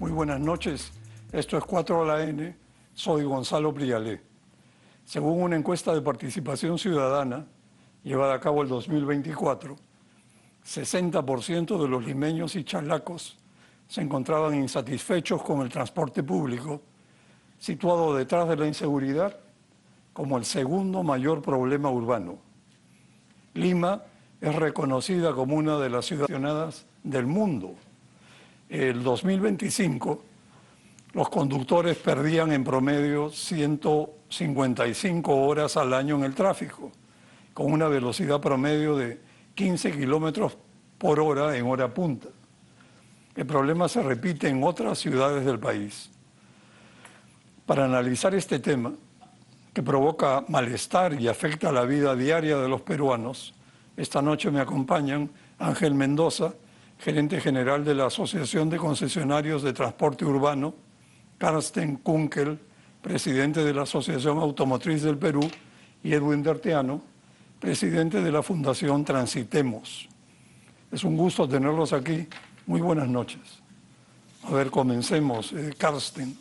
Muy buenas noches, esto es 4 a la N, soy Gonzalo Prialé. Según una encuesta de participación ciudadana llevada a cabo el 2024, 60% de los limeños y chalacos se encontraban insatisfechos con el transporte público, situado detrás de la inseguridad como el segundo mayor problema urbano. Lima es reconocida como una de las ciudades del mundo. El 2025, los conductores perdían en promedio 155 horas al año en el tráfico, con una velocidad promedio de 15 kilómetros por hora en hora punta. El problema se repite en otras ciudades del país. Para analizar este tema, que provoca malestar y afecta la vida diaria de los peruanos, esta noche me acompañan Ángel Mendoza, gerente general de la Asociación de Concesionarios de Transporte Urbano, Carsten Kunkel, presidente de la Asociación Automotriz del Perú, y Edwin Derteano, presidente de la Fundación Transitemos. Es un gusto tenerlos aquí. Muy buenas noches. A ver, comencemos. Carsten,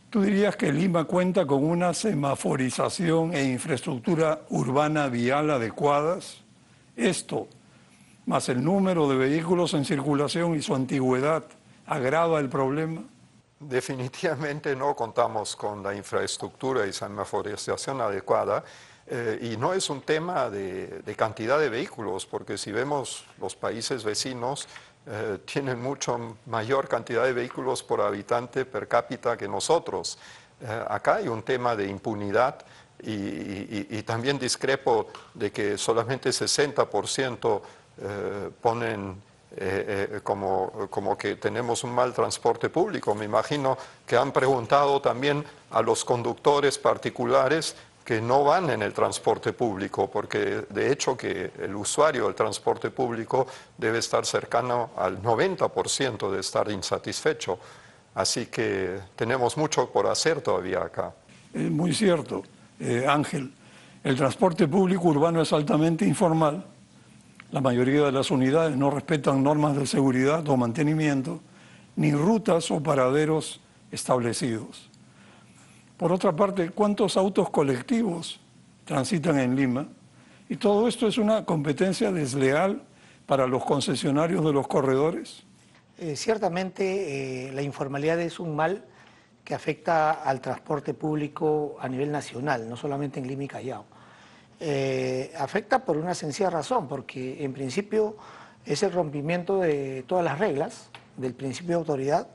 ¿tú dirías que Lima cuenta con una semaforización e infraestructura urbana vial adecuadas? Esto, más el número de vehículos en circulación y su antigüedad, ¿agrava el problema? Definitivamente no contamos con la infraestructura y semaforización adecuada, y no es un tema de cantidad de vehículos, porque si vemos los países vecinos, tienen mucho mayor cantidad de vehículos por habitante per cápita que nosotros. Acá hay un tema de impunidad y también discrepo de que solamente 60% ponen como que tenemos un mal transporte público. Me imagino que han preguntado también a los conductores particulares que no van en el transporte público, porque de hecho que el usuario del transporte público debe estar cercano al 90% de estar insatisfecho. Así que tenemos mucho por hacer todavía acá. Es muy cierto, Ángel. El transporte público urbano es altamente informal. La mayoría de las unidades no respetan normas de seguridad o mantenimiento, ni rutas o paraderos establecidos. Por otra parte, ¿cuántos autos colectivos transitan en Lima? Y todo esto es una competencia desleal para los concesionarios de los corredores. Ciertamente la informalidad es un mal que afecta al transporte público a nivel nacional, no solamente en Lima y Callao. Afecta por una sencilla razón, porque en principio es el rompimiento de todas las reglas del principio de autoridad,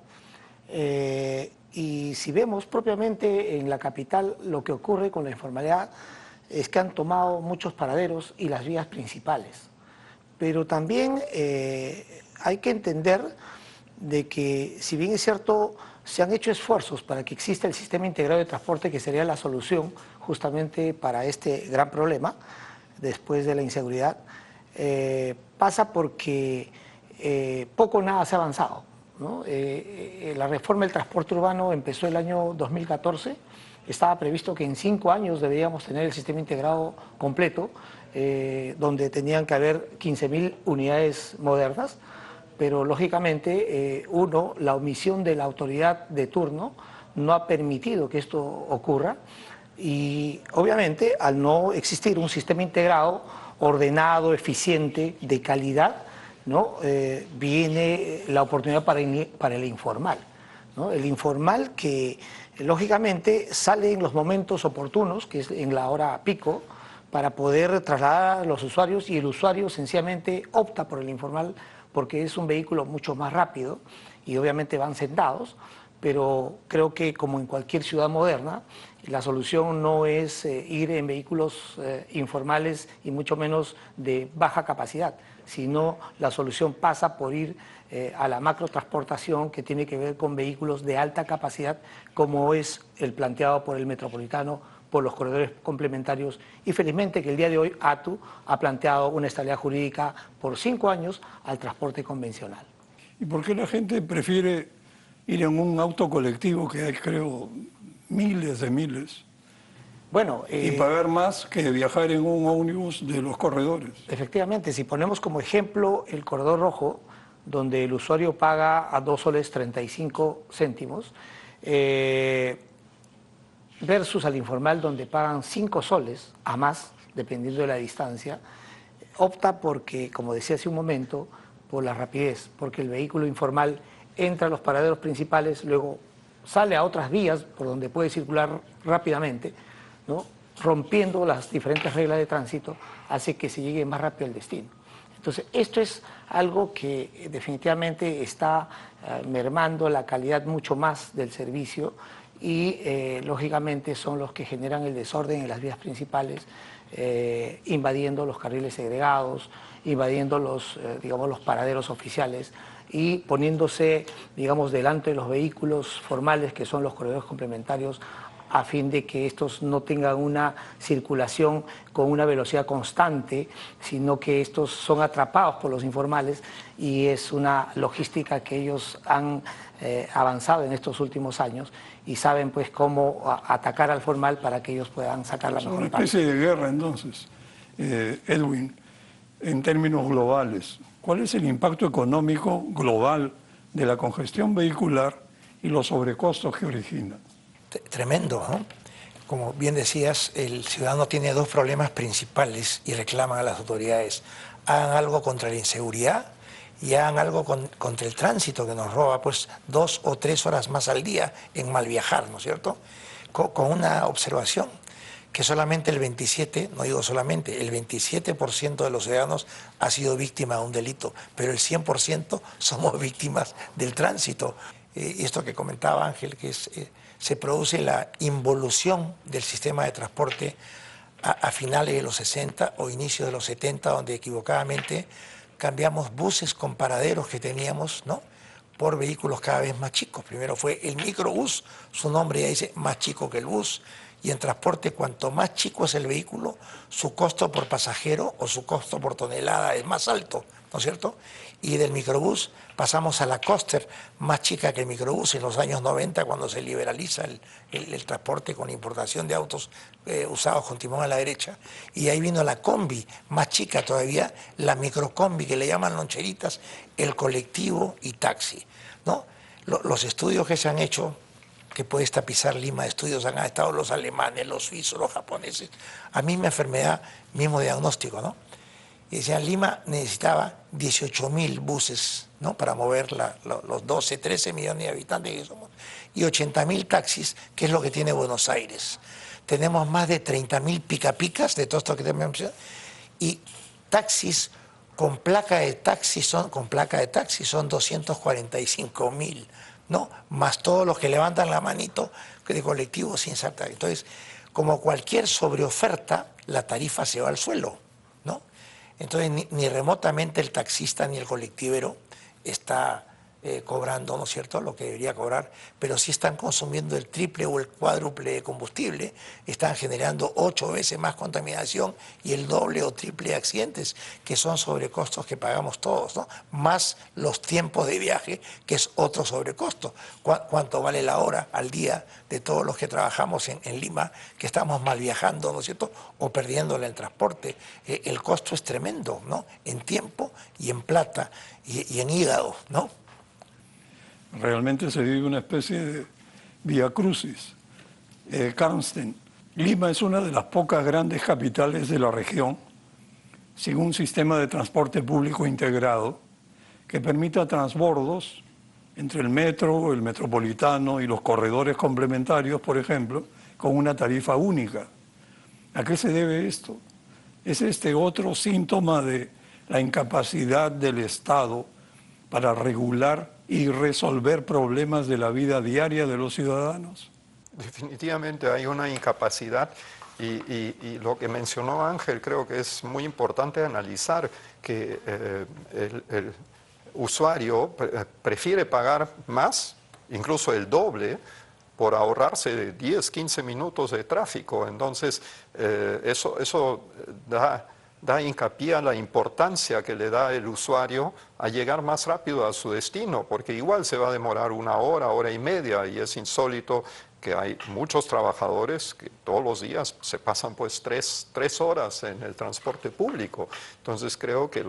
y si vemos propiamente en la capital lo que ocurre con la informalidad es que han tomado muchos paraderos y las vías principales. Pero también hay que entender de que, si bien es cierto, se han hecho esfuerzos para que exista el sistema integrado de transporte, que sería la solución justamente para este gran problema después de la inseguridad, pasa porque poco o nada se ha avanzado, ¿no? La reforma del transporte urbano empezó el año 2014, estaba previsto que en 5 años deberíamos tener el sistema integrado completo, donde tenían que haber 15.000 unidades modernas, pero lógicamente, la omisión de la autoridad de turno no ha permitido que esto ocurra, y obviamente al no existir un sistema integrado, ordenado, eficiente, de calidad, ¿no? Viene la oportunidad para el informal, ¿no? El informal que lógicamente sale en los momentos oportunos, que es en la hora pico, para poder trasladar a los usuarios, y el usuario sencillamente opta por el informal porque es un vehículo mucho más rápido y obviamente van sentados, pero creo que, como en cualquier ciudad moderna, la solución no es ir en vehículos informales y mucho menos de baja capacidad, sino la solución pasa por ir a la macrotransportación, que tiene que ver con vehículos de alta capacidad, como es el planteado por el Metropolitano, por los corredores complementarios, y felizmente que el día de hoy ATU ha planteado una estabilidad jurídica por 5 años al transporte convencional. ¿Y por qué la gente prefiere ir en un auto colectivo, que hay, creo, miles de miles, Bueno, y pagar más que viajar en un ómnibus de los corredores? Efectivamente, si ponemos como ejemplo el Corredor Rojo, donde el usuario paga a 2 soles 35 céntimos, versus al informal donde pagan 5 soles a más, dependiendo de la distancia, opta porque, como decía hace un momento, por la rapidez, porque el vehículo informal entra a los paraderos principales, luego sale a otras vías por donde puede circular rápidamente, ¿no? Rompiendo las diferentes reglas de tránsito, hace que se llegue más rápido al destino. Entonces, esto es algo que definitivamente está mermando la calidad mucho más del servicio y, lógicamente, son los que generan el desorden en las vías principales, invadiendo los carriles segregados, invadiendo digamos, los paraderos oficiales y poniéndose, digamos, delante de los vehículos formales, que son los corredores complementarios, a fin de que estos no tengan una circulación con una velocidad constante, sino que estos son atrapados por los informales, y es una logística que ellos han avanzado en estos últimos años y saben pues cómo atacar al formal para que ellos puedan sacar la mejor Una parte. especie de guerra, entonces. Edwin, en términos globales, ¿cuál es el impacto económico global de la congestión vehicular y los sobrecostos que origina? Tremendo, ¿no? Como bien decías, el ciudadano tiene dos problemas principales y reclaman a las autoridades: hagan algo contra la inseguridad y hagan algo contra el tránsito, que nos roba pues 2 o 3 horas más al día en mal viajar, ¿no es cierto? Con una observación, que solamente el 27, no digo solamente, el 27% de los ciudadanos ha sido víctima de un delito, pero el 100% somos víctimas del tránsito. Y esto que comentaba Ángel, que se produce la involución del sistema de transporte a finales de los 60 o inicios de los 70, donde equivocadamente cambiamos buses con paraderos que teníamos, ¿no?, por vehículos cada vez más chicos. Primero fue el microbús, su nombre ya dice más chico que el bus, y en transporte cuanto más chico es el vehículo, su costo por pasajero o su costo por tonelada es más alto, ¿no es cierto? Y del microbús pasamos a la coaster, más chica que el microbús en los años 90, cuando se liberaliza el transporte con importación de autos usados con timón a la derecha. Y ahí vino la combi, más chica todavía, la microcombi, que le llaman loncheritas, el colectivo y taxi, ¿no? Los estudios que se han hecho, que puedes tapizar Lima de estudios, han estado los alemanes, los suizos, los japoneses, a misma enfermedad, mismo diagnóstico, ¿no? Y decían, Lima necesitaba 18.000 buses, ¿no?, para mover los 12, 13 millones de habitantes que somos, y 80.000 taxis, que es lo que tiene Buenos Aires. Tenemos más de 30.000 pica-picas de todo esto que te mencioné, y taxis con placa de taxi son 245.000, ¿no?, más todos los que levantan la manito de colectivos sin saltar. Entonces, como cualquier sobreoferta, la tarifa se va al suelo, ¿no? Entonces, ni remotamente el taxista ni el colectivero está cobrando, ¿no es cierto?, lo que debería cobrar, pero sí están consumiendo el triple o el cuádruple de combustible, están generando 8 veces más contaminación y el doble o triple de accidentes, que son sobrecostos que pagamos todos, ¿no?, más los tiempos de viaje, que es otro sobrecosto. ¿Cuánto vale la hora al día de todos los que trabajamos en Lima, que estamos mal viajando, ¿no es cierto?, o perdiéndole el transporte? El costo es tremendo, ¿no?, en tiempo y en plata y en hígado, ¿no? Realmente se vive una especie de vía crucis. Karnstein, Lima es una de las pocas grandes capitales de la región sin un sistema de transporte público integrado que permita transbordos entre el metro, el metropolitano y los corredores complementarios, por ejemplo, con una tarifa única. ¿A qué se debe esto? ¿Es este otro síntoma de la incapacidad del Estado para regular y resolver problemas de la vida diaria de los ciudadanos? Definitivamente hay una incapacidad y lo que mencionó Ángel creo que es muy importante analizar, que el usuario prefiere pagar más, incluso el doble, por ahorrarse 10, 15 minutos de tráfico. Entonces, eso da hincapié a la importancia que le da el usuario a llegar más rápido a su destino, porque igual se va a demorar 1 hora, 1 hora y media, y es insólito que hay muchos trabajadores que todos los días se pasan pues 3 horas en el transporte público. Entonces creo que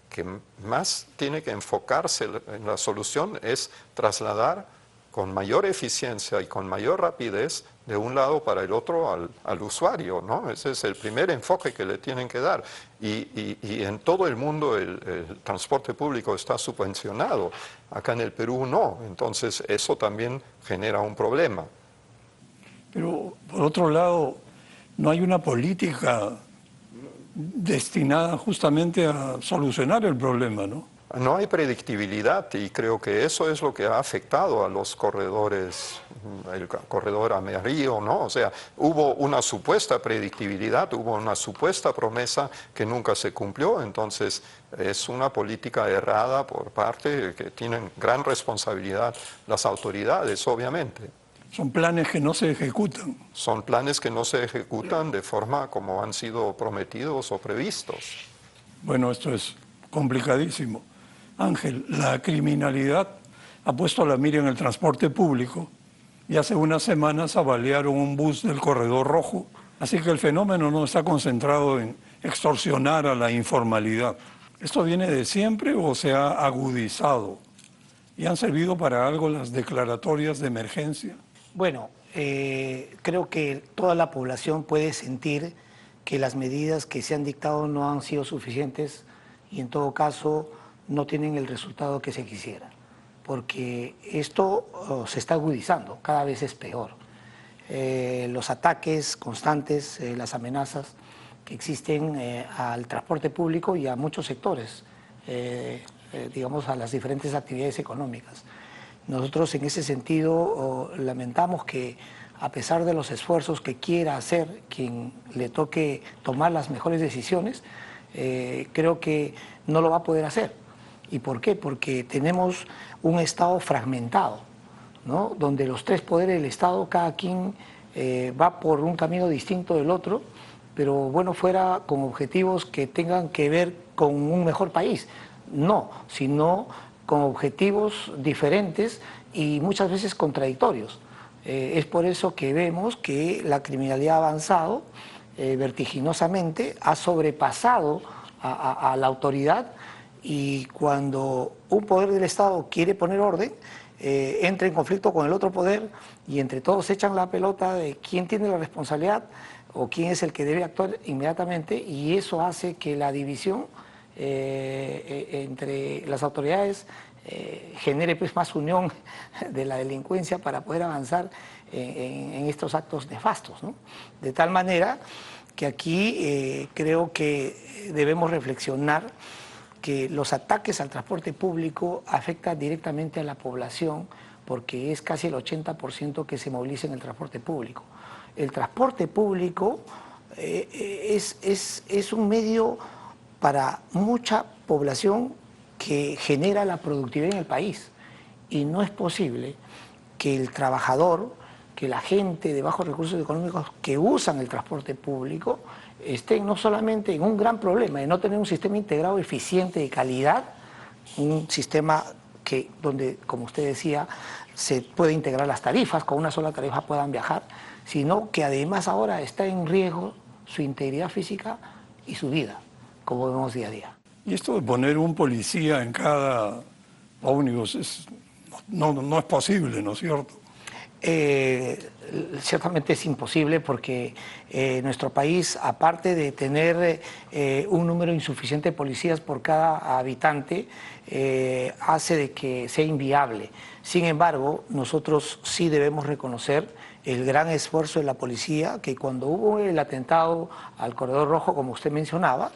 que más tiene que enfocarse en la solución es trasladar con mayor eficiencia y con mayor rapidez de un lado para el otro al usuario, ¿no? Ese es el primer enfoque que le tienen que dar. Y en todo el mundo el transporte público está subvencionado, acá en el Perú no, entonces eso también genera un problema. Pero, por otro lado, no hay una política destinada justamente a solucionar el problema, ¿no? No hay predictibilidad y creo que eso es lo que ha afectado a los corredores, el corredor amarillo, ¿no? O sea, hubo una supuesta predictibilidad, hubo una supuesta promesa que nunca se cumplió, entonces es una política errada por parte que tienen gran responsabilidad las autoridades, obviamente. Son planes que no se ejecutan. Son planes que no se ejecutan de forma como han sido prometidos o previstos. Bueno, esto es complicadísimo. Ángel, la criminalidad ha puesto la mira en el transporte público y hace unas semanas avaliaron un bus del Corredor Rojo. Así que el fenómeno no está concentrado en extorsionar a la informalidad. ¿Esto viene de siempre o se ha agudizado? ¿Y han servido para algo las declaratorias de emergencia? Bueno, creo que toda la población puede sentir que las medidas que se han dictado no han sido suficientes y en todo caso no tienen el resultado que se quisiera, porque esto se está agudizando, cada vez es peor. Los ataques constantes, las amenazas que existen al transporte público y a muchos sectores, digamos a las diferentes actividades económicas. Nosotros en ese sentido lamentamos que a pesar de los esfuerzos que quiera hacer quien le toque tomar las mejores decisiones, creo que no lo va a poder hacer. ¿Y por qué? Porque tenemos un Estado fragmentado, ¿no? Donde los tres poderes del Estado, cada quien va por un camino distinto del otro, pero bueno, fuera con objetivos que tengan que ver con un mejor país. No, sino con objetivos diferentes y muchas veces contradictorios. Es por eso que vemos que la criminalidad ha avanzado vertiginosamente, ha sobrepasado a la autoridad, y cuando un poder del Estado quiere poner orden, entra en conflicto con el otro poder y entre todos echan la pelota de quién tiene la responsabilidad o quién es el que debe actuar inmediatamente, y eso hace que la división entre las autoridades genere pues más unión de la delincuencia para poder avanzar en estos actos nefastos, ¿no? De tal manera que aquí creo que debemos reflexionar que los ataques al transporte público afectan directamente a la población, porque es casi el 80% que se moviliza en el transporte público. El transporte público es un medio para mucha población que genera la productividad en el país, y no es posible que el trabajador, que la gente de bajos recursos económicos que usan el transporte público estén no solamente en un gran problema de no tener un sistema integrado eficiente de calidad, un sistema donde, como usted decía, se puede integrar las tarifas, con una sola tarifa puedan viajar, sino que además ahora está en riesgo su integridad física y su vida, como vemos día a día. Y esto de poner un policía en cada ómnibus no es posible, ¿no es cierto? Ciertamente es imposible, porque nuestro país, aparte de tener un número insuficiente de policías por cada habitante, hace de que sea inviable. Sin embargo, nosotros sí debemos reconocer el gran esfuerzo de la policía, que cuando hubo el atentado al Corredor Rojo, como usted mencionaba,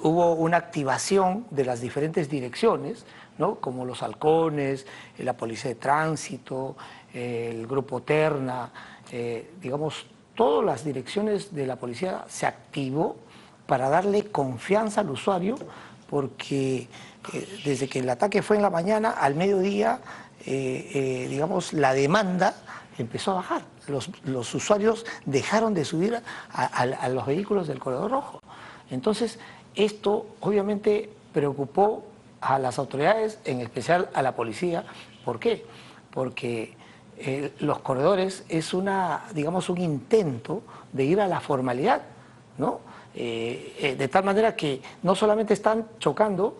hubo una activación de las diferentes direcciones, ¿no? Como los halcones, la policía de tránsito, el grupo Terna, digamos, todas las direcciones de la policía se activó para darle confianza al usuario, porque desde que el ataque fue en la mañana, al mediodía, digamos, la demanda empezó a bajar. Los usuarios dejaron de subir a los vehículos del Corredor Rojo. Entonces, esto obviamente preocupó a las autoridades, en especial a la policía. ¿Por qué? Porque los corredores es digamos, un intento de ir a la formalidad, ¿no? de tal manera que no solamente están chocando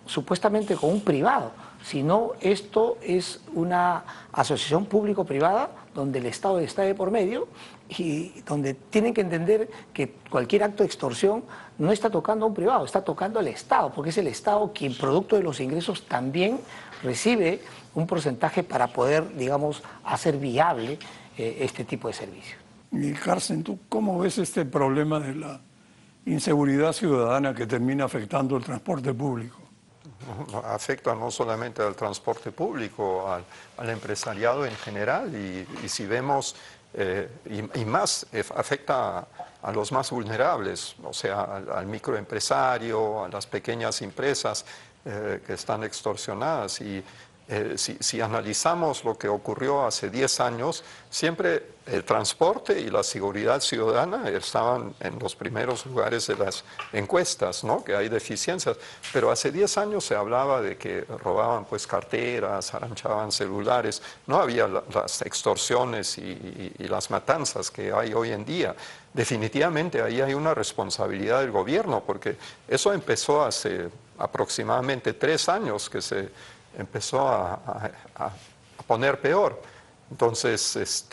supuestamente con un privado, sino esto es una asociación público-privada donde el Estado está de por medio y donde tienen que entender que cualquier acto de extorsión no está tocando a un privado, está tocando al Estado, porque es el Estado quien, producto de los ingresos, también recibe un porcentaje para poder, digamos, hacer viable este tipo de servicios. Y Carsten, ¿tú cómo ves este problema de la inseguridad ciudadana que termina afectando el transporte público? Afecta no solamente al transporte público, al empresariado en general y si vemos, y más afecta a los más vulnerables, o sea, al microempresario, a las pequeñas empresas que están extorsionadas. Y si analizamos lo que ocurrió hace 10 años, siempre el transporte y la seguridad ciudadana estaban en los primeros lugares de las encuestas, ¿no? Que hay deficiencias, pero hace 10 años se hablaba de que robaban pues carteras, arranchaban celulares, no había las extorsiones y las matanzas que hay hoy en día. Definitivamente ahí hay una responsabilidad del gobierno, porque eso empezó hace aproximadamente 3 años que se empezó a poner peor. Entonces,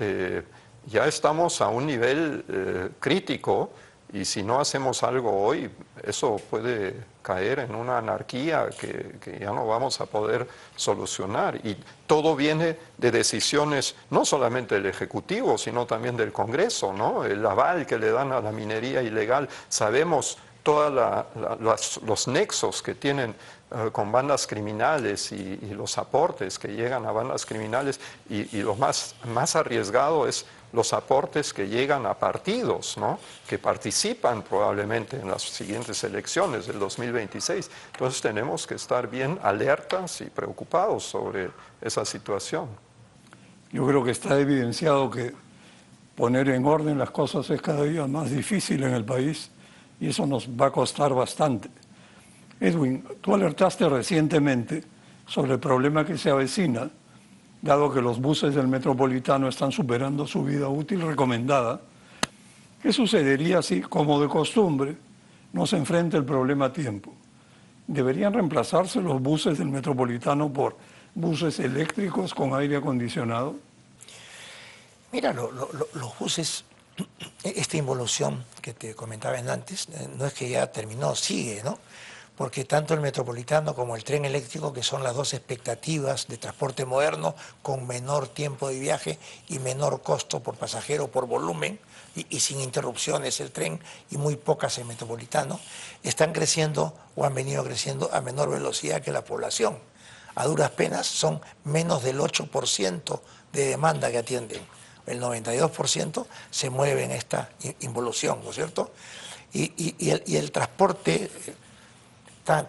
ya estamos a un nivel crítico y si no hacemos algo hoy, eso puede caer en una anarquía que ya no vamos a poder solucionar. Y todo viene de decisiones no solamente del Ejecutivo, sino también del Congreso, ¿no? El aval que le dan a la minería ilegal. Sabemos todos los nexos que tienen con bandas criminales y los aportes que llegan a bandas criminales y lo más arriesgado es los aportes que llegan a partidos, ¿no? Que participan probablemente en las siguientes elecciones del 2026. Entonces tenemos que estar bien alertas y preocupados sobre esa situación. Yo creo que está evidenciado que poner en orden las cosas es cada día más difícil en el país y eso nos va a costar bastante. Edwin, tú alertaste recientemente sobre el problema que se avecina, dado que los buses del Metropolitano están superando su vida útil recomendada. ¿Qué sucedería si, como de costumbre, no se enfrenta el problema a tiempo? ¿Deberían reemplazarse los buses del Metropolitano por buses eléctricos con aire acondicionado? Mira, los buses, esta involución que te comentaba antes, no es que ya terminó, sigue, ¿no? Porque tanto el Metropolitano como el tren eléctrico, que son las dos expectativas de transporte moderno con menor tiempo de viaje y menor costo por pasajero, por volumen, y sin interrupciones el tren y muy pocas el Metropolitano, están creciendo o han venido creciendo a menor velocidad que la población. A duras penas son menos del 8% de demanda que atienden. El 92% se mueve en esta involución, ¿no es cierto? Y el transporte tan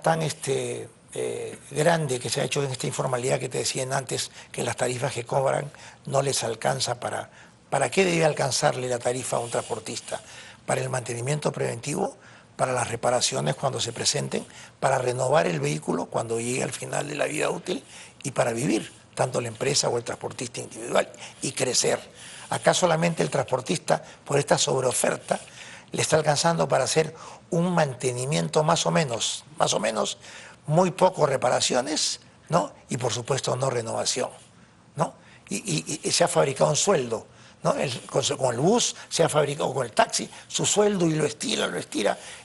grande que se ha hecho en esta informalidad que te decían antes, que las tarifas que cobran no les alcanza ¿para qué debe alcanzarle la tarifa a un transportista? Para el mantenimiento preventivo, para las reparaciones cuando se presenten, para renovar el vehículo cuando llegue al final de la vida útil y para vivir, tanto la empresa o el transportista individual, y crecer. Acá solamente el transportista, por esta sobreoferta, le está alcanzando para hacer un mantenimiento más o menos, muy poco reparaciones, ¿no? Y por supuesto no renovación, ¿no? Y se ha fabricado un sueldo, ¿no? Con el bus se ha fabricado, con el taxi, su sueldo y lo estira.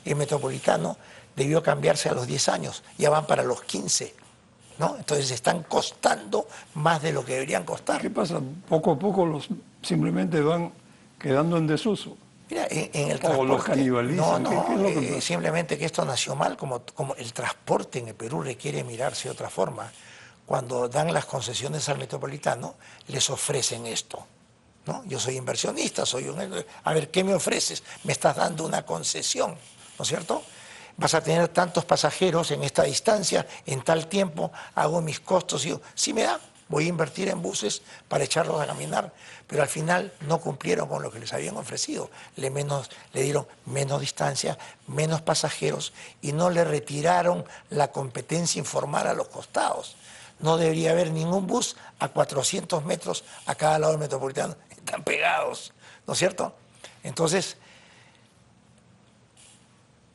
El Metropolitano debió cambiarse a los 10 años, ya van para los 15, ¿no? Entonces están costando más de lo que deberían costar. ¿Qué pasa? Poco a poco simplemente van quedando en desuso. Mira, en el transporte, o los canibalizan. No, ¿Qué es lo que pasa? simplemente que esto nació mal, como el transporte en el Perú requiere mirarse de otra forma. Cuando dan las concesiones al Metropolitano, les ofrecen esto, ¿no? Yo soy inversionista, a ver, ¿qué me ofreces? Me estás dando una concesión, ¿no es cierto? Vas a tener tantos pasajeros en esta distancia, en tal tiempo, hago mis costos, y digo, sí me da, voy a invertir en buses para echarlos a caminar, pero al final no cumplieron con lo que les habían ofrecido. Le dieron menos distancia, menos pasajeros y no le retiraron la competencia informal a los costados. No debería haber ningún bus a 400 metros a cada lado del Metropolitano. Están pegados, ¿no es cierto? Entonces,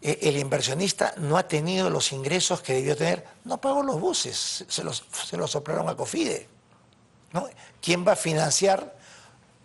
el inversionista no ha tenido los ingresos que debió tener, no pagó los buses, se los soplaron a COFIDE, ¿no? ¿Quién va a financiar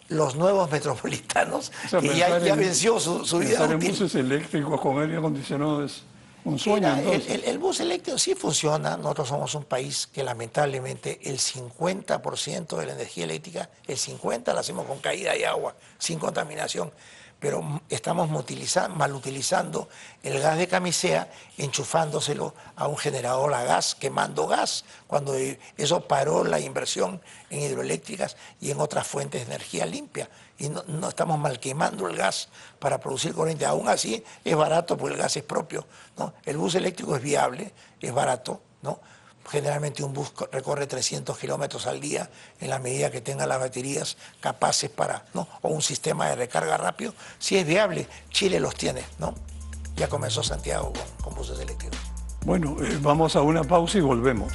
los nuevos metropolitanos que ya venció su vida útil? útil? En buses eléctricos con aire acondicionado es un sueño. El bus eléctrico sí funciona. Nosotros somos un país que lamentablemente el 50% de la energía eléctrica, el 50% la hacemos con caída de agua, sin contaminación. Pero estamos mal utilizando el gas de camisea, enchufándoselo a un generador a gas, quemando gas, cuando eso paró la inversión en hidroeléctricas y en otras fuentes de energía limpia. Y no estamos mal quemando el gas para producir corriente. Aún así es barato porque el gas es propio, ¿no? El bus eléctrico es viable, es barato, ¿no? Generalmente un bus recorre 300 kilómetros al día en la medida que tenga las baterías capaces para, ¿no? O un sistema de recarga rápido. Si es viable, Chile los tiene, ¿no? Ya comenzó Santiago con buses eléctricos. Bueno, vamos a una pausa y volvemos.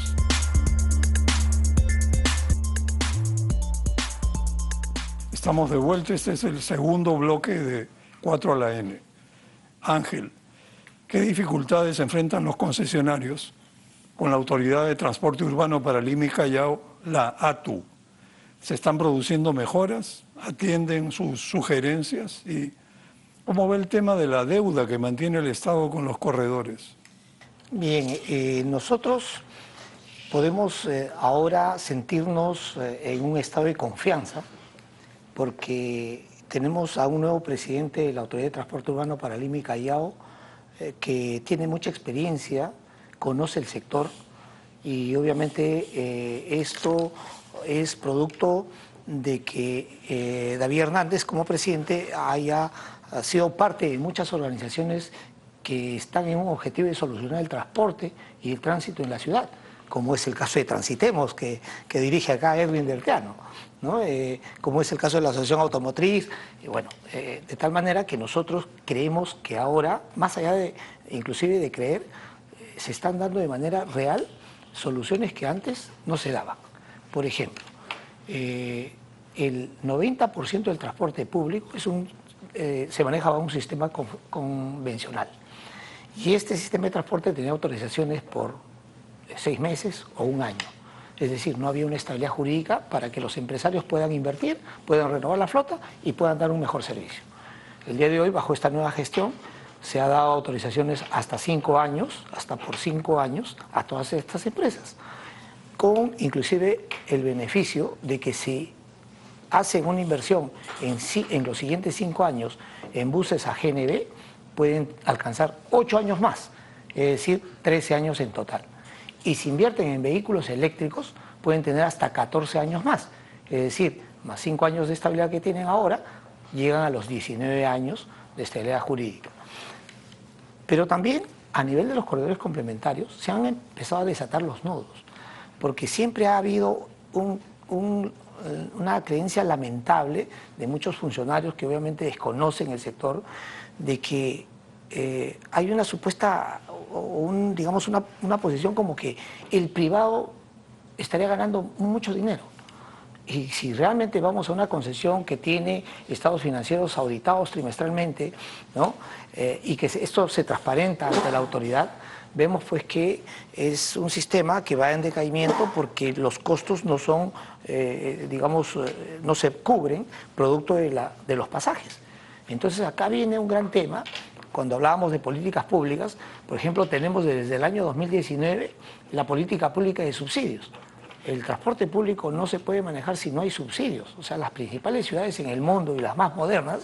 Estamos de vuelta, este es el segundo bloque de 4 a la N. Ángel, ¿qué dificultades enfrentan los concesionarios con la Autoridad de Transporte Urbano para Lima y Callao, la ATU? ¿Se están produciendo mejoras? ¿Atienden sus sugerencias? ¿Y cómo ve el tema de la deuda que mantiene el Estado con los corredores? Bien, nosotros podemos ahora sentirnos en un estado de confianza porque tenemos a un nuevo presidente de la Autoridad de Transporte Urbano para Lima y Callao que tiene mucha experiencia, conoce el sector y obviamente esto es producto de que David Hernández como presidente haya sido parte de muchas organizaciones que están en un objetivo de solucionar el transporte y el tránsito en la ciudad, como es el caso de Transitemos, que dirige acá Edwin Delteano, ¿no? Como es el caso de la Asociación Automotriz, y bueno, de tal manera que nosotros creemos que ahora, más allá de inclusive de creer, se están dando de manera real soluciones que antes no se daban. Por ejemplo, el 90% del transporte público se maneja bajo un sistema convencional. Y este sistema de transporte tenía autorizaciones por 6 meses o 1 año. Es decir, no había una estabilidad jurídica para que los empresarios puedan invertir, puedan renovar la flota y puedan dar un mejor servicio. El día de hoy, bajo esta nueva gestión, se ha dado autorizaciones hasta 5 años, hasta por 5 años, a todas estas empresas, con inclusive el beneficio de que si hacen una inversión en los siguientes 5 años en buses a GNV, pueden alcanzar 8 años más, es decir, 13 años en total. Y si invierten en vehículos eléctricos, pueden tener hasta 14 años más, es decir, más 5 años de estabilidad que tienen ahora, llegan a los 19 años de estabilidad jurídica. Pero también, a nivel de los corredores complementarios, se han empezado a desatar los nodos, porque siempre ha habido una creencia lamentable de muchos funcionarios que obviamente desconocen el sector, de que hay una supuesta, digamos, una posición como que el privado estaría ganando mucho dinero. Y si realmente vamos a una concesión que tiene estados financieros auditados trimestralmente, ¿no? Y que esto se transparenta ante la autoridad, vemos pues que es un sistema que va en decaimiento porque los costos no son, digamos, no se cubren producto de los pasajes. Entonces acá viene un gran tema. Cuando hablábamos de políticas públicas, por ejemplo, tenemos desde el año 2019 la política pública de subsidios. El transporte público no se puede manejar si no hay subsidios. O sea, las principales ciudades en el mundo y las más modernas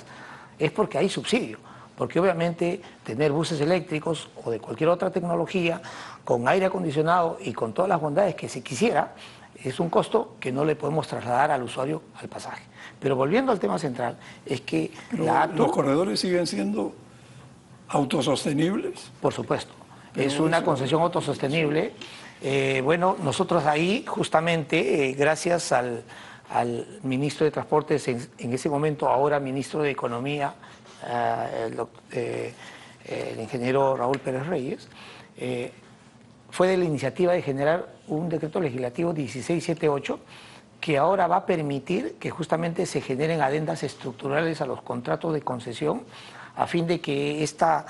es porque hay subsidio. Porque obviamente tener buses eléctricos o de cualquier otra tecnología con aire acondicionado y con todas las bondades que se quisiera, es un costo que no le podemos trasladar al usuario al pasaje. Pero volviendo al tema central, es que ¿Los corredores siguen siendo autosostenibles? Por supuesto, es una concesión autosostenible. Bueno, nosotros ahí justamente, gracias al ministro de Transportes, en ese momento ahora ministro de Economía, el ingeniero Raúl Pérez Reyes, fue de la iniciativa de generar un decreto legislativo 1678 que ahora va a permitir que justamente se generen adendas estructurales a los contratos de concesión a fin de que esta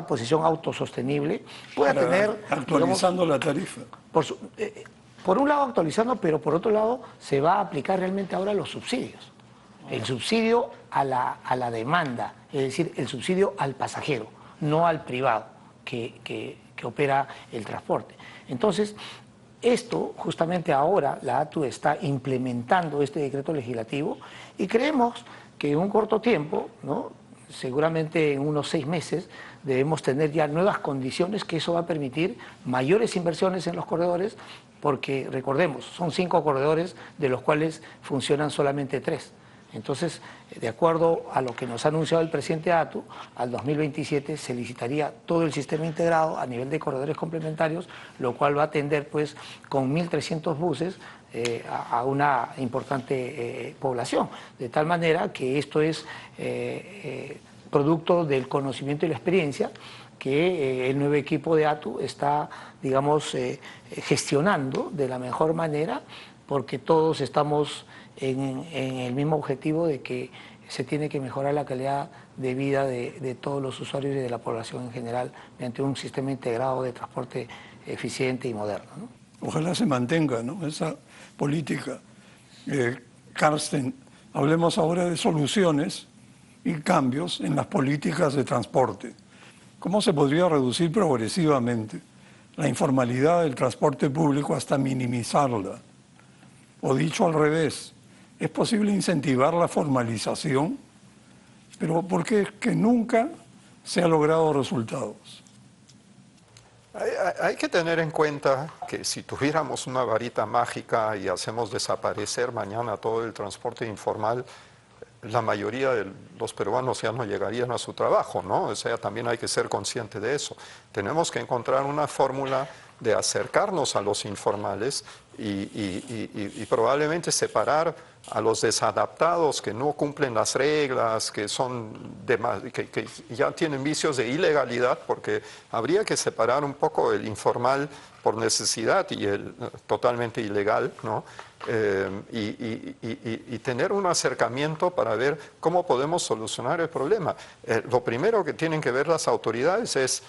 posición autosostenible pueda Para tener... actualizando la tarifa. Por un lado actualizando, pero por otro lado se va a aplicar realmente ahora los subsidios. El subsidio a la demanda, es decir, el subsidio al pasajero, no al privado que opera el transporte. Entonces, esto justamente ahora la ATU está implementando este decreto legislativo y creemos que en un corto tiempo, ¿no?, seguramente en unos 6 meses, debemos tener ya nuevas condiciones que eso va a permitir mayores inversiones en los corredores, porque recordemos, son 5 corredores de los cuales funcionan solamente 3. Entonces, de acuerdo a lo que nos ha anunciado el presidente ATU, al 2027 se licitaría todo el sistema integrado a nivel de corredores complementarios, lo cual va a atender pues con 1.300 buses a una importante población, de tal manera que esto es producto del conocimiento y la experiencia que el nuevo equipo de ATU está, digamos, gestionando de la mejor manera, porque todos estamos en el mismo objetivo de que se tiene que mejorar la calidad de vida de todos los usuarios y de la población en general mediante un sistema integrado de transporte eficiente y moderno, ¿no? Ojalá se mantenga, ¿no?, esa política. Carsten, hablemos ahora de soluciones y cambios en las políticas de transporte. ¿Cómo se podría reducir progresivamente la informalidad del transporte público hasta minimizarla? O dicho al revés, ¿es posible incentivar la formalización? Pero ¿por qué es que nunca se han logrado resultados? Hay que tener en cuenta que si tuviéramos una varita mágica y hacemos desaparecer mañana todo el transporte informal, la mayoría de los peruanos ya no llegarían a su trabajo, ¿no? O sea, también hay que ser consciente de eso. Tenemos que encontrar una fórmula de acercarnos a los informales y probablemente separar a los desadaptados que no cumplen las reglas, que ya tienen vicios de ilegalidad, porque habría que separar un poco el informal por necesidad y el totalmente ilegal, ¿no? Y tener un acercamiento para ver cómo podemos solucionar el problema. Lo primero que tienen que ver las autoridades es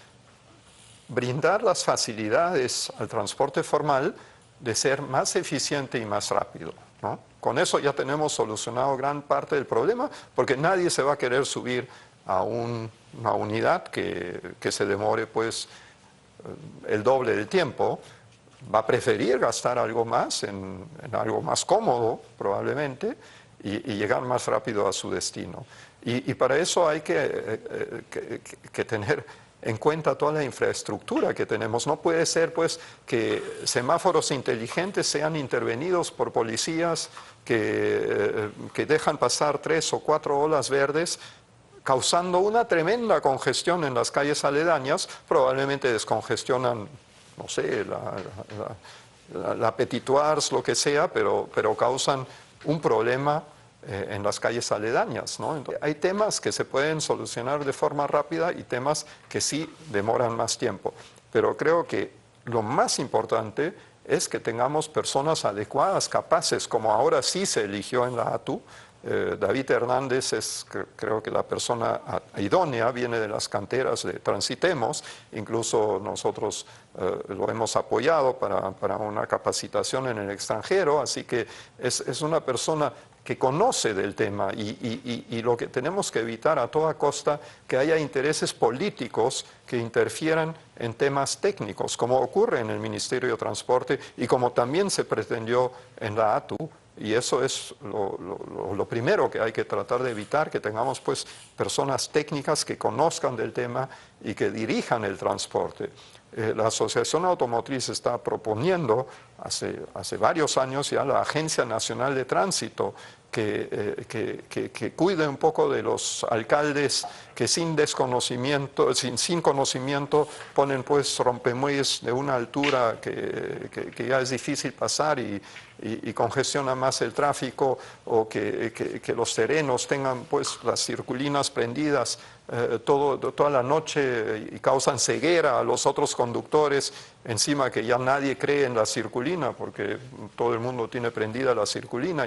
brindar las facilidades al transporte formal de ser más eficiente y más rápido, ¿no? Con eso ya tenemos solucionado gran parte del problema, porque nadie se va a querer subir a una unidad que se demore pues el doble del tiempo. Va a preferir gastar algo más en algo más cómodo probablemente y llegar más rápido a su destino. Y para eso hay que tener en cuenta toda la infraestructura que tenemos. No puede ser pues que semáforos inteligentes sean intervenidos por policías que dejan pasar 3 o 4 olas verdes, causando una tremenda congestión en las calles aledañas. Probablemente descongestionan, no sé, la Petitoires, lo que sea, pero causan un problema en las calles aledañas, ¿no? Entonces, hay temas que se pueden solucionar de forma rápida y temas que sí demoran más tiempo. Pero creo que lo más importante es que tengamos personas adecuadas, capaces, como ahora sí se eligió en la ATU. David Hernández es, creo que, la persona idónea, viene de las canteras de Transitemos, incluso nosotros lo hemos apoyado para una capacitación en el extranjero, así que es una persona que conoce del tema y lo que tenemos que evitar a toda costa que haya intereses políticos que interfieran en temas técnicos, como ocurre en el Ministerio de Transporte y como también se pretendió en la ATU. Y eso es lo primero que hay que tratar de evitar, que tengamos pues personas técnicas que conozcan del tema y que dirijan el transporte. La Asociación Automotriz está proponiendo hace varios años ya la Agencia Nacional de Tránsito que cuide un poco de los alcaldes que sin conocimiento ponen pues rompemuelles de una altura que ya es difícil pasar y congestiona más el tráfico, o que los terrenos tengan pues las circulinas prendidas toda la noche y causan ceguera a los otros conductores, encima que ya nadie cree en la circulina porque todo el mundo tiene prendida la circulina,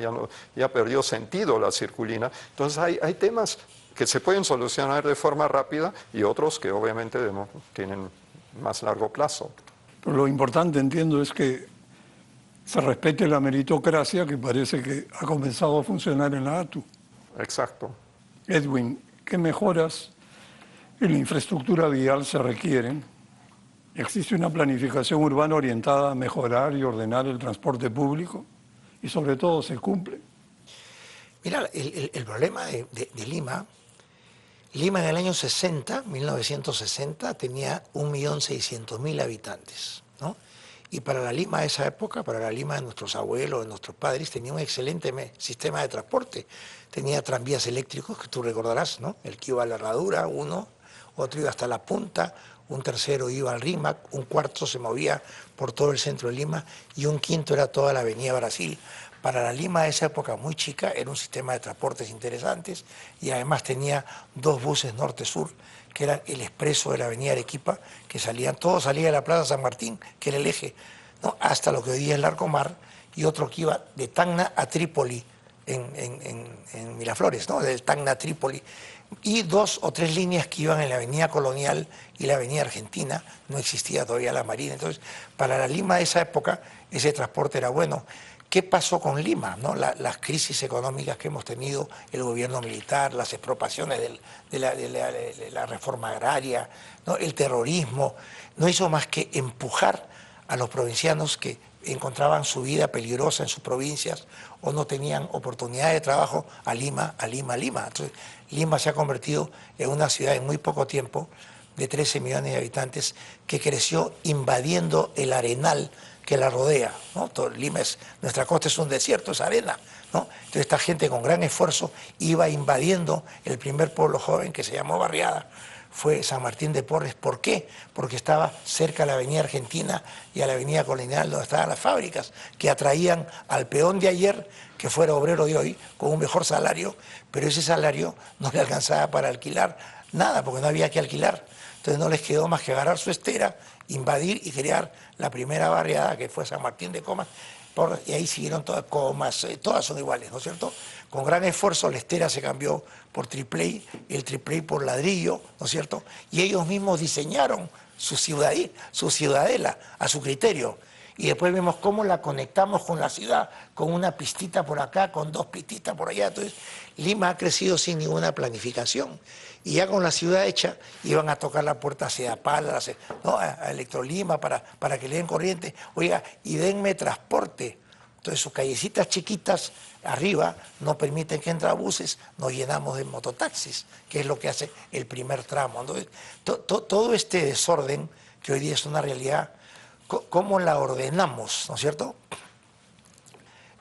ya perdió sentido la circulina. Entonces hay temas que se pueden solucionar de forma rápida y otros que obviamente tienen más largo plazo. Pero lo importante, entiendo, es que se respete la meritocracia que parece que ha comenzado a funcionar en la ATU. Exacto. Edwin, ¿qué mejoras en la infraestructura vial se requieren? ¿Existe una planificación urbana orientada a mejorar y ordenar el transporte público? Y sobre todo, ¿se cumple? Mira, el problema de Lima, Lima en el año 60, 1960, tenía 1.600.000 habitantes, ¿no? Y para la Lima de esa época, para la Lima de nuestros abuelos, de nuestros padres, tenía un excelente sistema de transporte. Tenía tranvías eléctricos, que tú recordarás, ¿no? El que iba a la Herradura, uno, otro iba hasta la Punta, un tercero iba al Rímac, un cuarto se movía por todo el centro de Lima y un quinto era toda la avenida Brasil. Para la Lima de esa época muy chica era un sistema de transportes interesantes y además tenía 2 buses norte-sur, que eran el expreso de la avenida Arequipa, que salían, todo salía de la Plaza San Martín, que era el eje, ¿no? Hasta lo que hoy día es Larcomar, y otro que iba de Tacna a Trípoli, en Miraflores, ¿no? Del Tacna a Trípoli, y 2 o 3 líneas que iban en la avenida Colonial y la avenida Argentina, no existía todavía la Marina. Entonces, para la Lima de esa época, ese transporte era bueno. ¿Qué pasó con Lima, ¿no? Las crisis económicas que hemos tenido, el gobierno militar, las expropiaciones de la reforma agraria, ¿no? El terrorismo, no hizo más que empujar a los provincianos que encontraban su vida peligrosa en sus provincias o no tenían oportunidad de trabajo a Lima, a Lima, a Lima. Entonces, Lima se ha convertido en una ciudad en muy poco tiempo de 13 millones de habitantes que creció invadiendo el arenal que la rodea, ¿no? Lima nuestra costa es un desierto, es arena, ¿no? Entonces esta gente con gran esfuerzo iba invadiendo el primer pueblo joven que se llamó Barriada, fue San Martín de Porres. ¿Por qué? Porque estaba cerca a la avenida Argentina y a la avenida Colonial donde estaban las fábricas, que atraían al peón de ayer, que fuera obrero de hoy, con un mejor salario, pero ese salario no le alcanzaba para alquilar nada, porque no había que alquilar. Entonces no les quedó más que agarrar su estera, invadir y crear la primera barriada, que fue San Martín de Comas, y ahí siguieron todas Comas, todas son iguales, ¿no es cierto? Con gran esfuerzo la estera se cambió por tripley, el tripley por ladrillo, ¿no es cierto? Y ellos mismos diseñaron su ciudadela a su criterio. Y después vemos cómo la conectamos con la ciudad, con una pistita por acá, con 2 pistitas por allá. Entonces, Lima ha crecido sin ninguna planificación. Y ya con la ciudad hecha, iban a tocar la puerta a Sedapal, ¿no? a Electrolima, para que le den corriente. Oiga, y denme transporte. Entonces, sus callecitas chiquitas arriba no permiten que entren buses, nos llenamos de mototaxis, que es lo que hace el primer tramo. Entonces, todo este desorden, que hoy día es una realidad, ¿cómo la ordenamos, no es cierto?